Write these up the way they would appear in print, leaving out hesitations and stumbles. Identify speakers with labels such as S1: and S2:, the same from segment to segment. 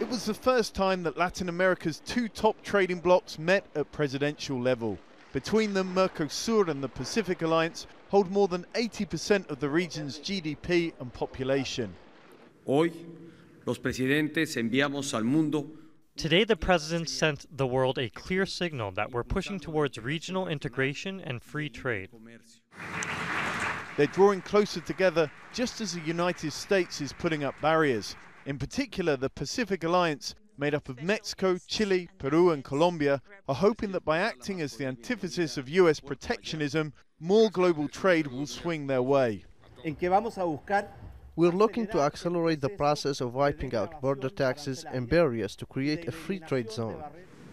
S1: It was the first time that Latin America's two top trading blocs met at presidential level. Between them, Mercosur and the Pacific Alliance hold more than 80% of the region's GDP and population.
S2: Hoy, los presidentes enviamos al mundo.
S3: Today, the president sent the world a clear signal that we're pushing towards regional integration and free trade.
S1: They're drawing closer together just as the United States is putting up barriers. In particular, the Pacific Alliance, made up of Mexico, Chile, Peru and Colombia, are hoping that by acting as the antithesis of US protectionism, more global trade will swing their way.
S4: We're looking to accelerate the process of wiping out border taxes and barriers to create a free trade zone.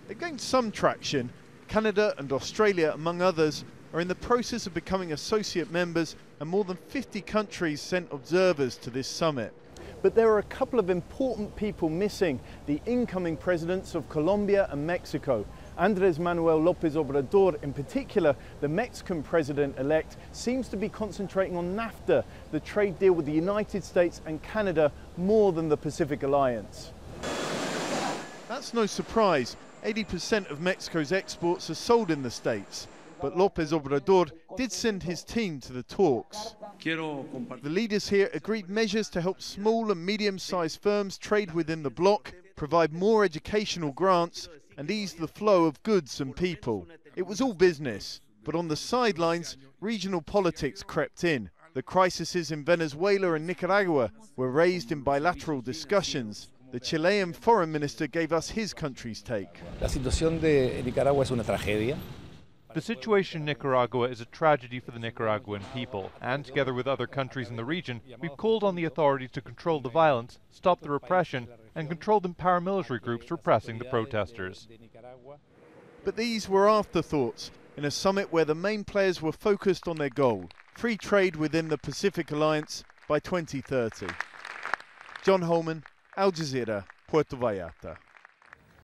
S1: They've gained some traction. Canada and Australia, among others, are in the process of becoming associate members, and more than 50 countries sent observers to this summit. But there are a couple of important people missing: the incoming presidents of Colombia and Mexico. Andrés Manuel López Obrador, in particular, the Mexican president-elect, seems to be concentrating on NAFTA, the trade deal with the United States and Canada, more than the Pacific Alliance. That's no surprise. 80% of Mexico's exports are sold in the States. But López Obrador did send his team to the talks. The leaders here agreed measures to help small and medium-sized firms trade within the bloc, provide more educational grants, and ease the flow of goods and people. It was all business, but on the sidelines, regional politics crept in. The crises in Venezuela and Nicaragua were raised in bilateral discussions. The Chilean foreign minister gave us his country's take.
S5: La situación de Nicaragua es una tragedia.
S6: The situation in Nicaragua is a tragedy for the Nicaraguan people, and together with other countries in the region, we've called on the authorities to control the violence, stop the repression, and control the paramilitary groups repressing the protesters.
S1: But these were afterthoughts in a summit where the main players were focused on their goal: free trade within the Pacific Alliance by 2030. John Holman, Al Jazeera, Puerto Vallarta.